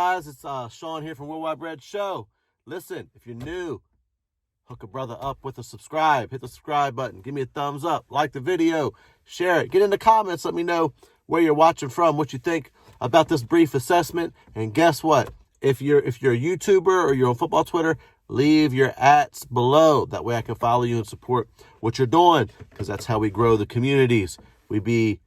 guys? It's Sean here from Worldwide Bread Show. Listen, if you're new, hook a brother up with a subscribe. Hit the subscribe button. Give me a thumbs up. Like the video. Share it. Get in the comments. Let me know where you're watching from, what you think about this brief assessment. And guess what? If you're a YouTuber or you're on football Twitter, leave your ats below. That way I can follow you and support what you're doing, because that's how we grow the communities. We be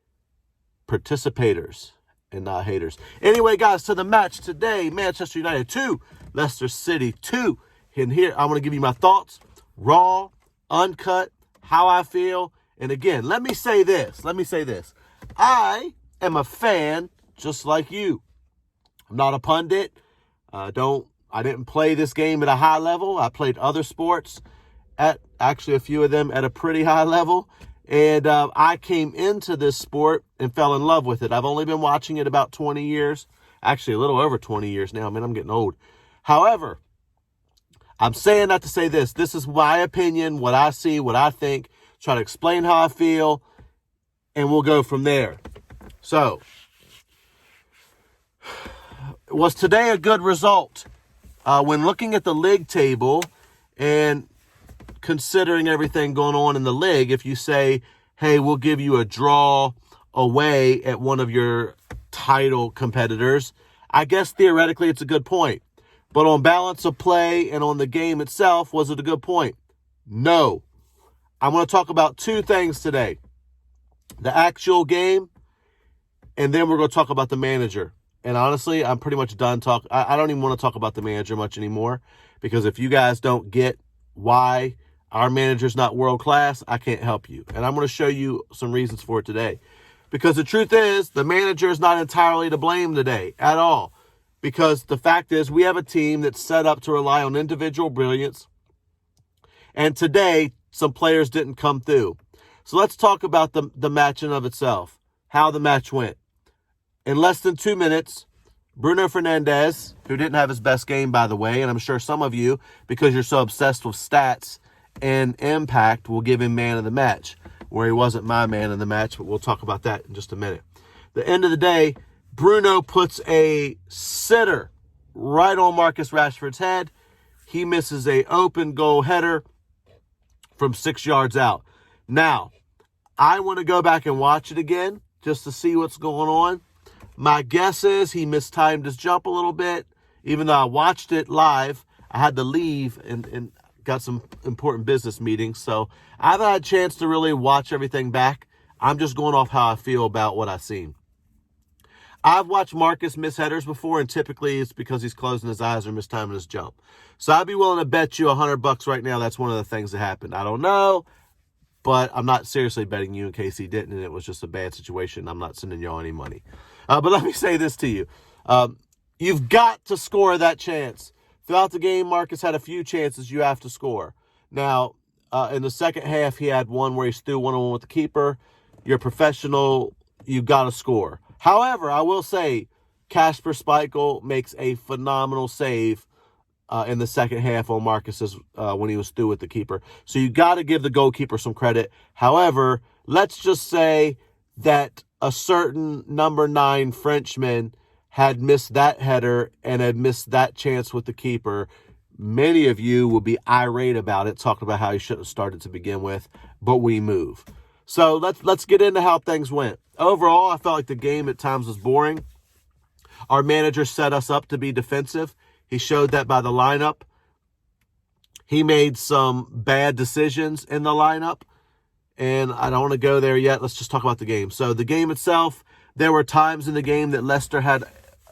participators and not haters. Anyway, guys, to the match today, Manchester United 2, Leicester City 2. And here, I'm going to give you my thoughts, raw, uncut, how I feel. And again, let me say this. I am a fan just like you. I'm not a pundit. I didn't play this game at a high level. I played other sports, actually a few of them at a pretty high level. And I came into this sport and fell in love with it. I've only been watching it about 20 years. Actually, a little over 20 years now. Man, I'm getting old. However, I'm saying that to say this. This is my opinion, what I see, what I think. Try to explain how I feel, and we'll go from there. So, was today a good result? When looking at the league table and considering everything going on in the league, if you say, hey, we'll give you a draw away at one of your title competitors, I guess theoretically it's a good point. But on balance of play and on the game itself, was it a good point? No. I'm going to talk about two things today. The actual game, and then we're going to talk about the manager. And honestly, I'm pretty much done talking. I don't even want to talk about the manager much anymore, because if you guys don't get why our manager's not world class, I can't help you. And I'm going to show you some reasons for it today. Because the truth is, the manager is not entirely to blame today at all. Because the fact is, we have a team that's set up to rely on individual brilliance. And today, some players didn't come through. So let's talk about the match in of itself, how the match went. In less than 2 minutes, Bruno Fernandes, who didn't have his best game, by the way, and I'm sure some of you, because you're so obsessed with stats and impact, will give him man of the match, where he wasn't my man of the match, but we'll talk about that in just a minute. The end of the day, Bruno puts a sitter right on Marcus Rashford's head. He misses a open goal header from 6 yards out. Now, I want to go back and watch it again just to see what's going on. My guess is he mistimed his jump a little bit. Even though I watched it live, I had to leave and got some important business meetings. So I haven't had a chance to really watch everything back. I'm just going off how I feel about what I've seen. I've watched Marcus miss headers before, and typically it's because he's closing his eyes or mistiming his jump. So I'd be willing to bet you $100 right now that's one of the things that happened. I don't know, but I'm not seriously betting you in case he didn't, and it was just a bad situation. I'm not sending y'all any money. But let me say this to you. You've got to score that chance. Throughout the game, Marcus had a few chances you have to score. Now, in the second half, he had one where he threw one-on-one with the keeper. You're a professional. You've got to score. However, I will say Kasper Schmeichel makes a phenomenal save in the second half on Marcus's when he was through with the keeper. So you got to give the goalkeeper some credit. However, let's just say that a certain number 9 Frenchman had missed that header and had missed that chance with the keeper. Many of you will be irate about it, talking about how he shouldn't have started to begin with, but we move. So let's get into how things went. Overall, I felt like the game at times was boring. Our manager set us up to be defensive. He showed that by the lineup. He made some bad decisions in the lineup, and I don't want to go there yet. Let's just talk about the game. So the game itself, there were times in the game that Leicester had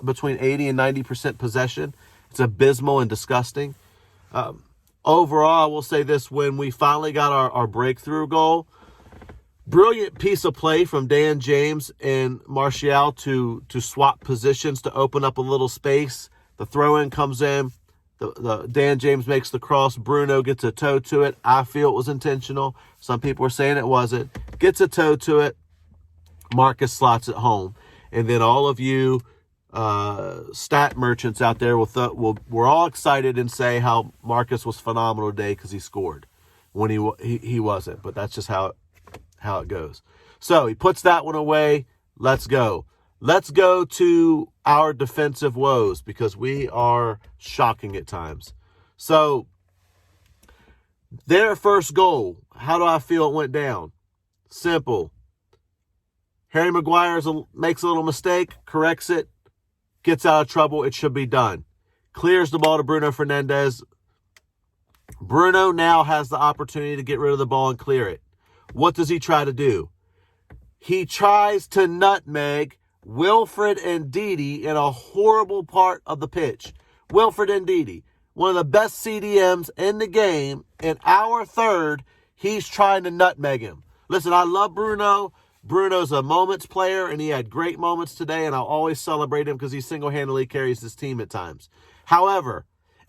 between 80 and 90% possession. It's abysmal and disgusting. Overall, I will say this. When we finally got our breakthrough goal, brilliant piece of play from Dan James and Martial to swap positions to open up a little space. The throw-in comes in. The Dan James makes the cross. Bruno gets a toe to it. I feel it was intentional. Some people are saying it wasn't. Gets a toe to it. Marcus slots it home. And then all of you stat merchants out there we're all excited and say how Marcus was phenomenal today because he scored when he wasn't. But that's just how it goes. So he puts that one away. Let's go. let's go to our defensive woes because we are shocking at times. So, their first goal, how do I feel it went down? Simple. Harry Maguire makes a little mistake, corrects it, gets out of trouble. It should be done. Clears the ball to Bruno Fernandes. Bruno now has the opportunity to get rid of the ball and clear it. What does he try to do? He tries to nutmeg Wilfred Ndidi in a horrible part of the pitch. Wilfred Ndidi, one of the best CDMs in the game, in our third, he's trying to nutmeg him. Listen, I love Bruno. Bruno's a moments player, and he had great moments today, and I'll always celebrate him because he single-handedly carries his team at times. However,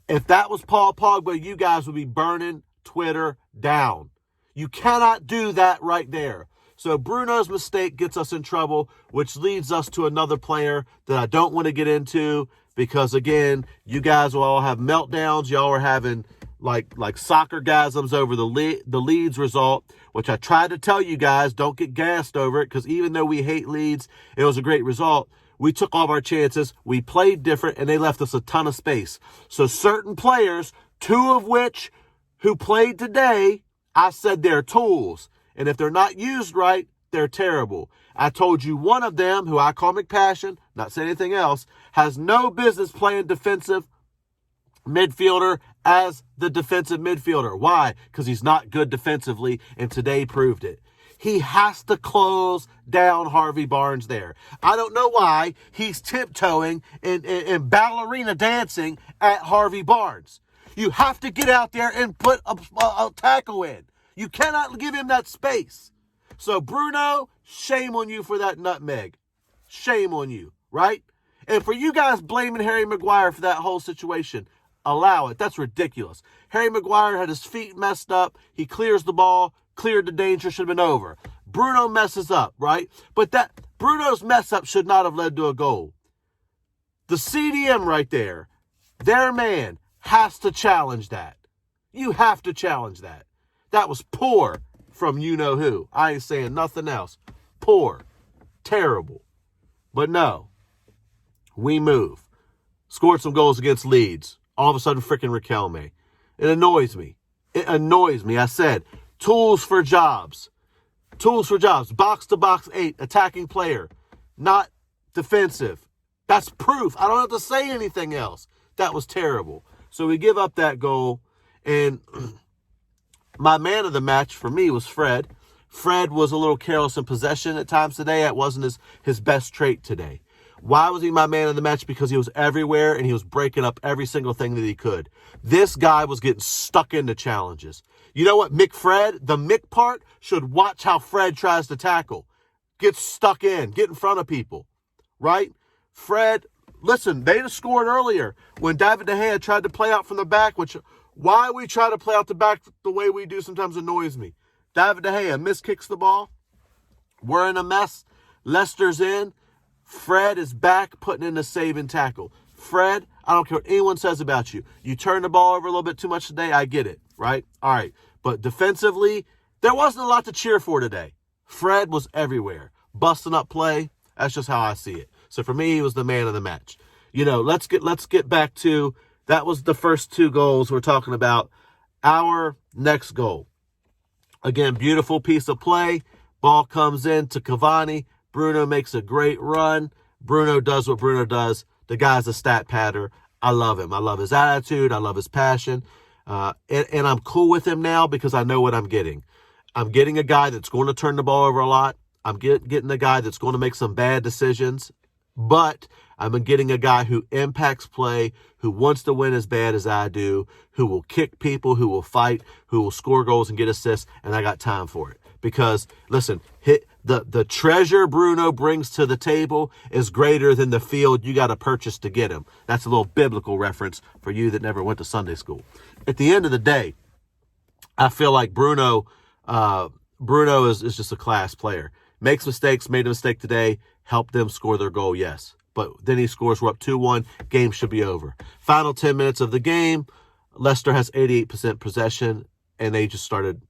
if that was Paul Pogba, you guys would be burning Twitter down. You cannot do that right there. So Bruno's mistake gets us in trouble, which leads us to another player that I don't want to get into because, again, you guys will all have meltdowns. Y'all are having like soccer gasms over the Leeds result, which I tried to tell you guys, don't get gassed over it because even though we hate Leeds, it was a great result. We took all of our chances. We played different, and they left us a ton of space. So certain players, two of which who played today, I said they're tools. And if they're not used right, they're terrible. I told you one of them, who I call McPassion, not saying anything else, has no business playing defensive midfielder as the defensive midfielder. Why? Because he's not good defensively, and today proved it. He has to close down Harvey Barnes there. I don't know why he's tiptoeing and ballerina dancing at Harvey Barnes. You have to get out there and put a tackle in. You cannot give him that space. So, Bruno, shame on you for that nutmeg. Shame on you, right? And for you guys blaming Harry Maguire for that whole situation, allow it. That's ridiculous. Harry Maguire had his feet messed up. He clears the ball, cleared the danger, should have been over. Bruno messes up, right? But that Bruno's mess up should not have led to a goal. The CDM right there, their man, has to challenge that. You have to challenge that. That was poor from you-know-who. I ain't saying nothing else. Poor. Terrible. But no. We move. Scored some goals against Leeds. All of a sudden, freaking Riquelme. It annoys me. It annoys me. I said, tools for jobs. Tools for jobs. Box-to-box 8. Attacking player. Not defensive. That's proof. I don't have to say anything else. That was terrible. So we give up that goal. And my man of the match for me was Fred. Fred was a little careless in possession at times today. It wasn't his best trait today. Why was he my man of the match? Because he was everywhere and he was breaking up every single thing that he could. This guy was getting stuck into challenges. You know what? Fred, the Mick part, should watch how Fred tries to tackle. Get stuck in. Get in front of people. Right? Fred, listen, they just scored earlier when David De Gea tried to play out from the back, which why we try to play out the back the way we do sometimes annoys me. David De Gea miskicks the ball. We're in a mess. Leicester's in. Fred is back putting in a saving tackle. Fred, I don't care what anyone says about you. You turned the ball over a little bit too much today. I get it, right? All right. But defensively, there wasn't a lot to cheer for today. Fred was everywhere. Busting up play. That's just how I see it. So for me, he was the man of the match. You know, let's get back to, that was the first two goals we're talking about. Our next goal. Again, beautiful piece of play. Ball comes in to Cavani. Bruno makes a great run. Bruno does what Bruno does. The guy's a stat patter. I love him. I love his attitude. I love his passion. And I'm cool with him now because I know what I'm getting. I'm getting a guy that's going to turn the ball over a lot. I'm getting a guy that's going to make some bad decisions. But I'm getting a guy who impacts play, who wants to win as bad as I do, who will kick people, who will fight, who will score goals and get assists, and I got time for it. Because, listen, the treasure Bruno brings to the table is greater than the field you got to purchase to get him. That's a little biblical reference for you that never went to Sunday school. At the end of the day, I feel like Bruno is just a class player. Makes mistakes, made a mistake today, helped them score their goal, yes. But then he scores, we're up 2-1, game should be over. Final 10 minutes of the game, Leicester has 88% possession, and they just started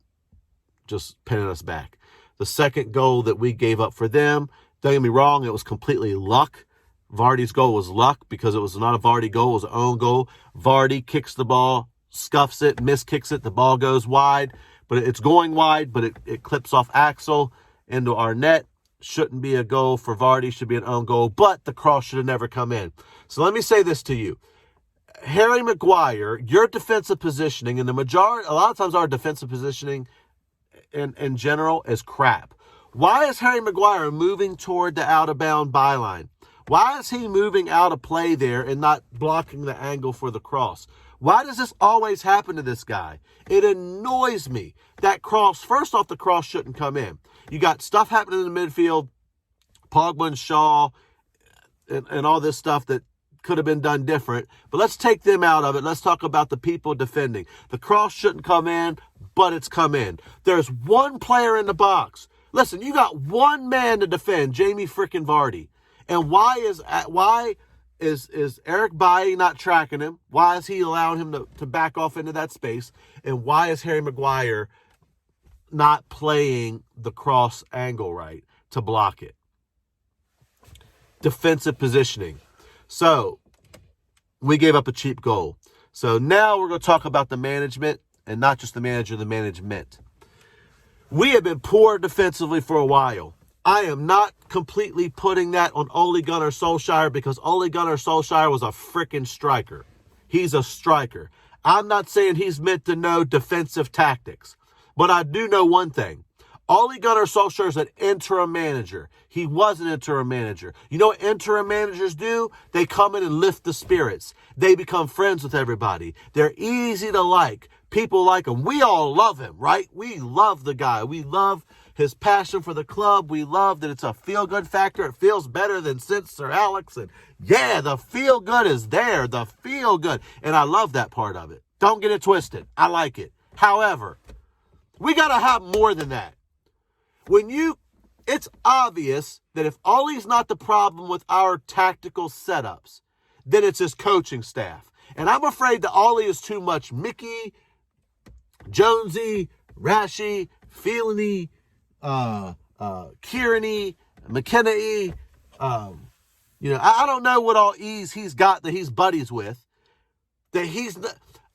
pinning us back. The second goal that we gave up for them, Don't get me wrong, it was completely luck. Vardy's goal was luck because it was not a Vardy goal, it was an own goal. Vardy kicks the ball, scuffs it, miskicks it, the ball goes wide. But it's going wide, but it clips off Axel into our net. Shouldn't be a goal for Vardy, should be an own goal, but the cross should have never come in. So let me say this to you. Harry Maguire, your defensive positioning, and a lot of times our defensive positioning in general is crap. Why is Harry Maguire moving toward the out-of-bound byline? Why is he moving out of play there and not blocking the angle for the cross? Why does this always happen to this guy? It annoys me. That cross, first off, the cross shouldn't come in. You got stuff happening in the midfield, Pogba and Shaw, and all this stuff that could have been done different. But let's take them out of it. Let's talk about the people defending. The cross shouldn't come in, but it's come in. There's one player in the box. Listen, you got one man to defend, Jamie frickin' Vardy. And why is Eric Bailly not tracking him? Why is he allowing him to back off into that space? And why is Harry Maguire not playing the cross angle right to block it? Defensive positioning. So, we gave up a cheap goal. So now we're going to talk about the management, and not just the manager, the management. We have been poor defensively for a while. I am not completely putting that on Ole Gunnar Solskjaer because Ole Gunnar Solskjaer was a freaking striker. He's a striker. I'm not saying he's meant to know defensive tactics, but I do know one thing. Ole Gunnar Solskjaer is an interim manager. He was an interim manager. You know what interim managers do? They come in and lift the spirits. They become friends with everybody. They're easy to like. People like him. We all love him, right? We love the guy. We love his passion for the club. We love that it's a feel-good factor. It feels better than since Sir Alex. And yeah, the feel-good is there. The feel-good. And I love that part of it. Don't get it twisted. I like it. However, we got to have more than that. It's obvious that if Ollie's not the problem with our tactical setups, then it's his coaching staff. And I'm afraid that Ollie is too much Mickey, Jonesy, Rashi, Feelany, Kieran-y, McKenna-y. I don't know what all E's he's got that he's buddies with.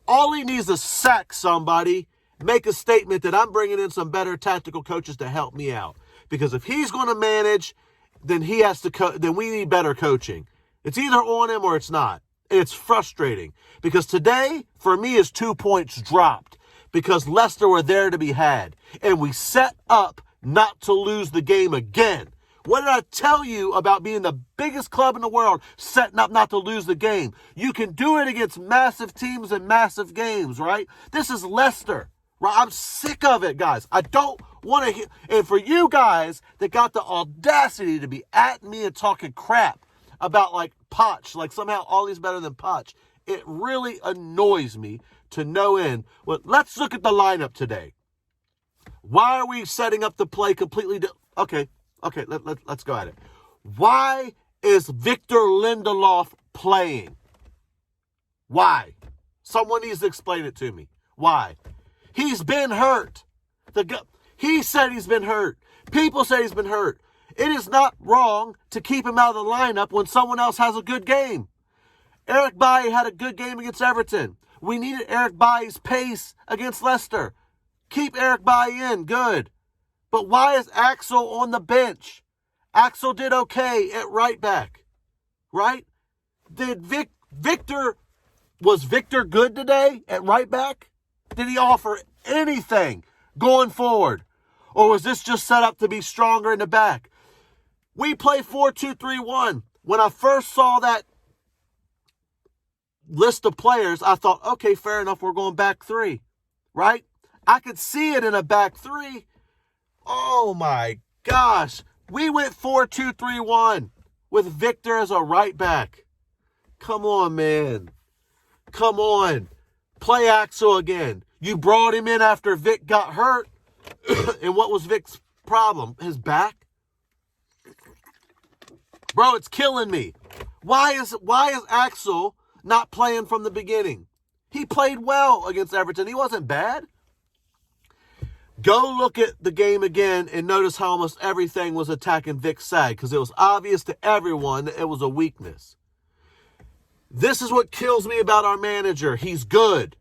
Ollie needs to sack somebody, make a statement that I'm bringing in some better tactical coaches to help me out. Because if he's going to manage, then he has to. Then we need better coaching. It's either on him or it's not. And it's frustrating because today, for me, is 2 points dropped because Leicester were there to be had, and we set up not to lose the game again. What did I tell you about being the biggest club in the world, setting up not to lose the game? You can do it against massive teams and massive games, right? This is Leicester. Right? I'm sick of it, guys. I don't want to hear. And for you guys that got the audacity to be at me and talking crap about like Poch, like somehow Ollie's better than Poch, it really annoys me to no end. Well, let's look at the lineup today. Why are we setting up the play completely? Okay, let's go at it. Why is Victor Lindelof playing? Why? Someone needs to explain it to me. Why? He's been hurt. He said he's been hurt. People say he's been hurt. It is not wrong to keep him out of the lineup when someone else has a good game. Eric Bailly had a good game against Everton. We needed Eric Bailly's pace against Leicester. Keep Eric Bailly in. Good. But why is Axel on the bench? Axel did okay at right back. Right? Was Victor good today at right back? Did he offer anything going forward? Or was this just set up to be stronger in the back? We play 4-2-3-1. When I first saw that list of players, I thought, okay, fair enough, we're going back three, right? I could see it in a back three. Oh my gosh. We went 4-2-3-1 with Victor as a right back. Come on, man. Come on. Play Axel again. You brought him in after Vic got hurt. And what was Vic's problem? His back? Bro, it's killing me. Why is Axel not playing from the beginning? He played well against Everton. He wasn't bad. Go look at the game again and notice how almost everything was attacking Vic's side, because it was obvious to everyone that it was a weakness. This is what kills me about our manager. He's good,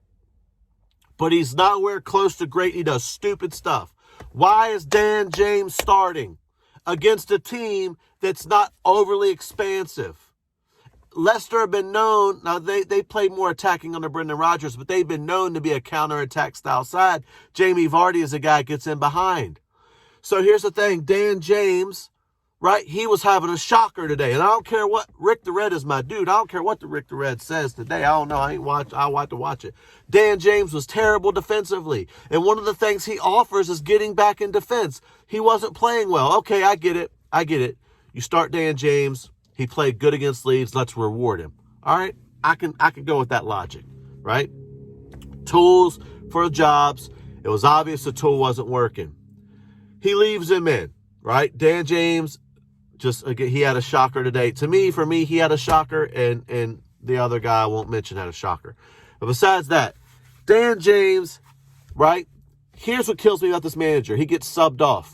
but he's nowhere close to great. He does stupid stuff. Why is Dan James starting against a team that's not overly expansive? Leicester have been known, now they played more attacking under Brendan Rodgers, but they've been known to be a counterattack style side. Jamie Vardy is a guy that gets in behind. So here's the thing, Dan James, right, he was having a shocker today. And I don't care what, Rick the Red is my dude. I don't care what the Rick the Red says today. I don't know, I'll have to watch it. Dan James was terrible defensively. And one of the things he offers is getting back in defense. He wasn't playing well. Okay, I get it. You start Dan James. He played good against Leeds. Let's reward him. All right? I can go with that logic, right? Tools for jobs. It was obvious the tool wasn't working. He leaves him in, right? Dan James, just again, he had a shocker today. For me, he had a shocker, and the other guy I won't mention had a shocker. But besides that, Dan James, right? Here's what kills me about this manager. He gets subbed off.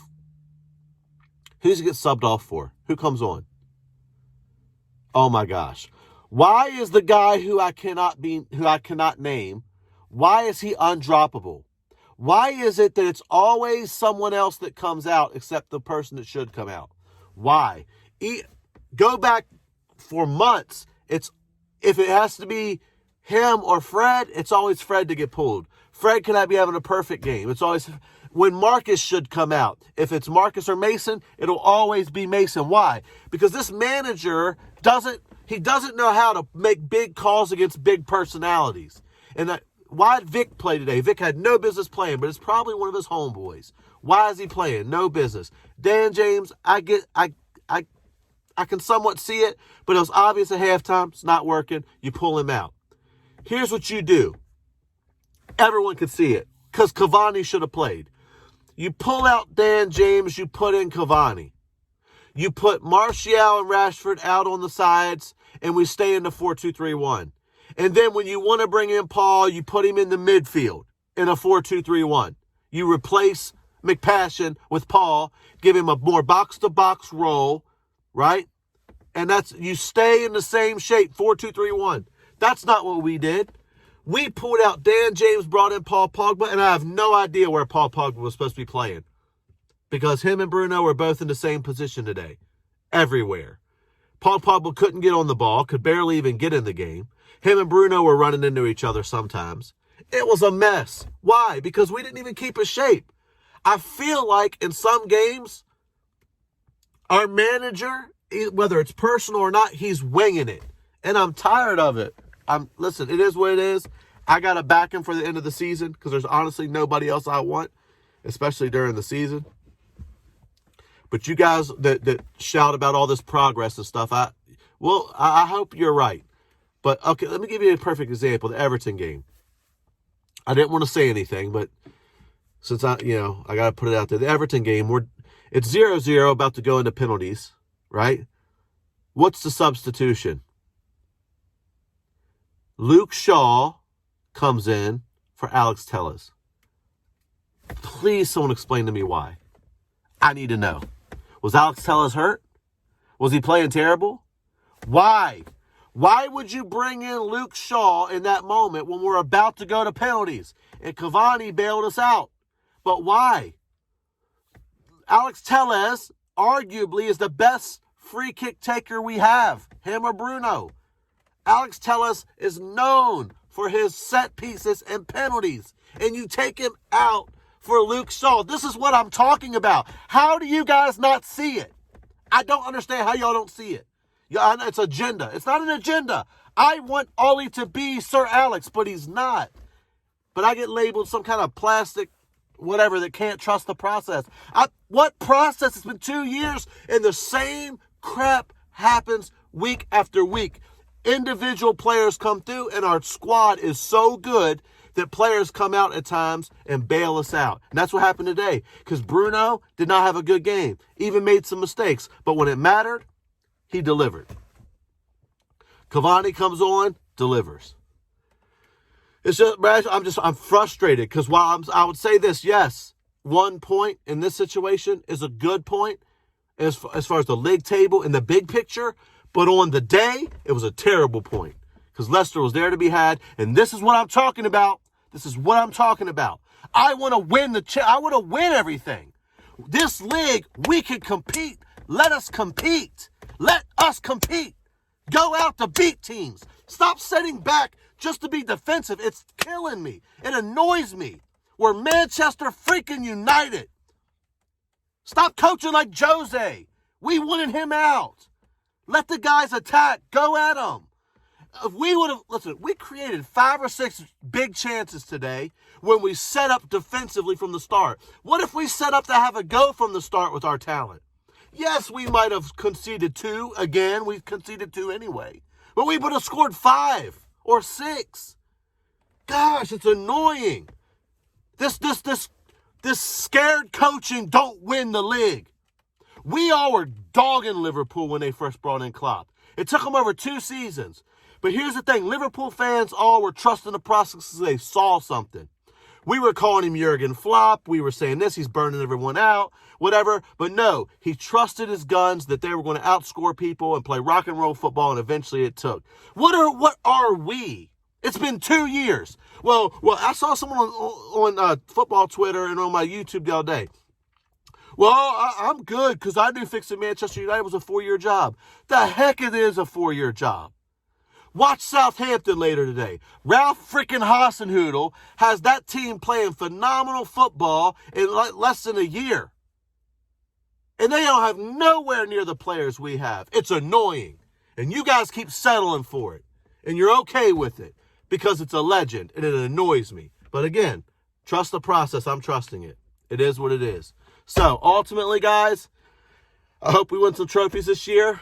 Who's he get subbed off for? Who comes on? Oh my gosh. Why is the guy who I cannot name, why is he undroppable? Why is it that it's always someone else that comes out except the person that should come out? Why? Go back for months. If it has to be him or Fred, it's always Fred to get pulled. Fred cannot be having a perfect game. It's always when Marcus should come out. If it's Marcus or Mason, it'll always be Mason. Why? Because this manager doesn't know how to make big calls against big personalities. And why did Vic play today? Vic had no business playing, but it's probably one of his homeboys. Why is he playing? No business. Dan James, I can somewhat see it, but it was obvious at halftime. It's not working. You pull him out. Here's what you do. Everyone could see it, because Cavani should have played. You pull out Dan James, you put in Cavani. You put Martial and Rashford out on the sides, and we stay in the 4-2-3-1. And then when you want to bring in Paul, you put him in the midfield in a 4-2-3-1. You replace McPassion with Paul, give him a more box-to-box role, right? And you stay in the same shape, 4-2-3-1. That's not what we did. We pulled out Dan James, brought in Paul Pogba, and I have no idea where Paul Pogba was supposed to be playing, because him and Bruno were both in the same position today, everywhere. Paul Pogba couldn't get on the ball, could barely even get in the game. Him and Bruno were running into each other sometimes. It was a mess. Why? Because we didn't even keep a shape. I feel like in some games, our manager, whether it's personal or not, he's winging it. And I'm tired of it. Listen, it is what it is. I got to back him for the end of the season, because there's honestly nobody else I want, especially during the season. But you guys that shout about all this progress and stuff, I hope you're right. But, okay, let me give you a perfect example, the Everton game. I didn't want to say anything, but since I got to put it out there. The Everton game, it's 0-0, about to go into penalties, right? What's the substitution? Luke Shaw comes in for Alex Telles. Please, someone explain to me why. I need to know. Was Alex Telles hurt? Was he playing terrible? Why? Why would you bring in Luke Shaw in that moment when we're about to go to penalties? And Cavani bailed us out. But why? Alex Telles arguably is the best free kick taker we have. Him or Bruno. Alex Telles is known for his set pieces and penalties. And you take him out for Luke Shaw. This is what I'm talking about. How do you guys not see it? I don't understand how y'all don't see it. It's agenda. It's not an agenda. I want Ollie to be Sir Alex, but he's not. But I get labeled some kind of plastic whatever that can't trust the process. What process? It's been 2 years and the same crap happens week after week. Individual players come through, and our squad is so good that players come out at times and bail us out. And that's what happened today, because Bruno did not have a good game, even made some mistakes. But when it mattered, he delivered. Cavani comes on, delivers. It's just, I'm frustrated, because while I would say this, yes, 1 point in this situation is a good point as far as the league table in the big picture. But on the day, it was a terrible point because Leicester was there to be had. And this is what I'm talking about. This is what I'm talking about. I want to win I want to win everything. This league, we can compete. Let us compete. Let us compete. Go out to beat teams. Stop sitting back just to be defensive. It's killing me. It annoys me. We're Manchester freaking United. Stop coaching like Jose. We wanted him out. Let the guys attack. Go at them. If we would have, listen, we created 5 or 6 big chances today when we set up defensively from the start. What if we set up to have a go from the start with our talent? Yes, we might have conceded 2. Again, we conceded 2 anyway. But we would have scored 5 or 6. Gosh, it's annoying. This scared coaching don't win the league. We all were dogging Liverpool when they first brought in Klopp. It took them over 2 seasons. But here's the thing. Liverpool fans all were trusting the process because they saw something. We were calling him Jurgen Klopp. We were saying this. He's burning everyone out, whatever. But no, he trusted his guns that they were going to outscore people and play rock and roll football, and eventually it took. What are we? It's been 2 years. Well, I saw someone on football Twitter and on my YouTube the other day. Well, I'm good because I knew fixing Manchester United was a 4-year job. The heck it is a 4-year job. Watch Southampton later today. Ralph freaking Hasenhüttl has that team playing phenomenal football in less than a year. And they don't have nowhere near the players we have. It's annoying. And you guys keep settling for it. And you're okay with it because it's a legend and it annoys me. But again, trust the process. I'm trusting it. It is what it is. So ultimately, guys, I hope we win some trophies this year.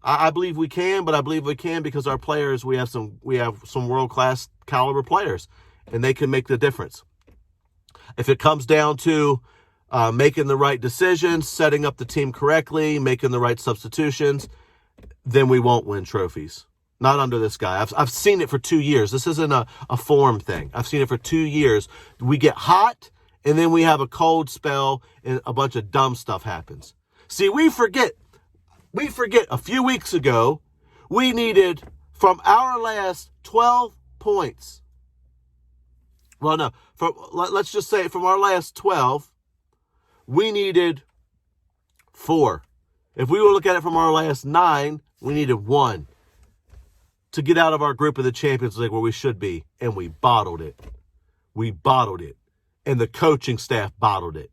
I believe we can, but I believe we can because our players, we have some world-class caliber players, and they can make the difference. If it comes down to making the right decisions, setting up the team correctly, making the right substitutions, then we won't win trophies. Not under this guy. I've seen it for 2 years. This isn't a form thing. I've seen it for 2 years. We get hot, and then we have a cold spell, and a bunch of dumb stuff happens. See, we forget a few weeks ago, we needed from our last 12 points. Well, no, let's just say from our last 12, we needed 4. If we will look at it from our last 9, we needed 1 to get out of our group of the Champions League where we should be. And we bottled it. We bottled it. And the coaching staff bottled it.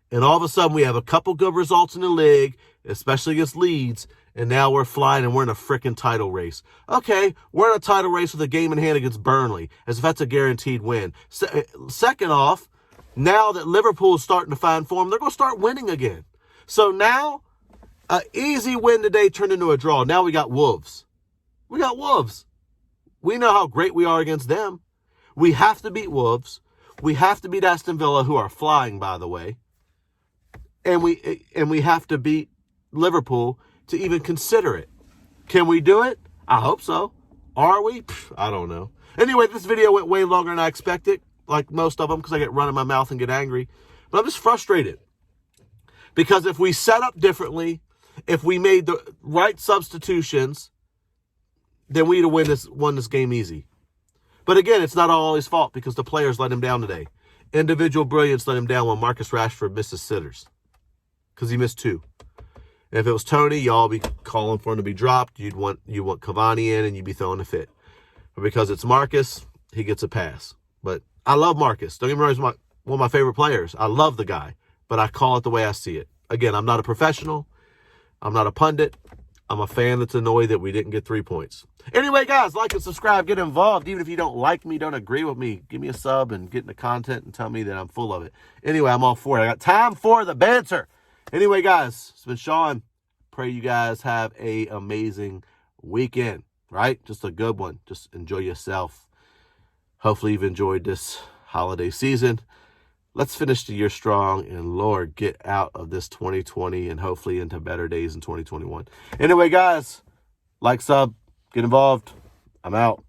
And all of a sudden, we have a couple good results in the league, especially against Leeds, and now we're flying and we're in a freaking title race. Okay, we're in a title race with a game in hand against Burnley, as if that's a guaranteed win. Second off, now that Liverpool is starting to find form, they're going to start winning again. So now, an easy win today turned into a draw. Now we got Wolves. We got Wolves. We know how great we are against them. We have to beat Wolves. We have to beat Aston Villa, who are flying, by the way. And we have to beat Liverpool to even consider it. Can we do it? I hope so. Are we? I don't know. Anyway, this video went way longer than I expected, like most of them, because I get run in my mouth and get angry. But I'm just frustrated. Because if we set up differently, if we made the right substitutions, then we'd have won this game easy. But again, it's not all his fault because the players let him down today. Individual brilliance let him down when Marcus Rashford misses sitters. Because he missed 2. And if it was Tony, y'all be calling for him to be dropped. You want Cavani in and you'd be throwing a fit. But because it's Marcus, he gets a pass. But I love Marcus. Don't get me wrong, he's one of my favorite players. I love the guy. But I call it the way I see it. Again, I'm not a professional. I'm not a pundit. I'm a fan that's annoyed that we didn't get 3 points. Anyway, guys, like and subscribe. Get involved. Even if you don't like me, don't agree with me, give me a sub and get in the content and tell me that I'm full of it. Anyway, I'm all for it. I got time for the banter. Anyway, guys, it's been Sean. Pray you guys have an amazing weekend, right? Just a good one. Just enjoy yourself. Hopefully you've enjoyed this holiday season. Let's finish the year strong and, Lord, get out of this 2020 and hopefully into better days in 2021. Anyway, guys, like, sub, get involved. I'm out.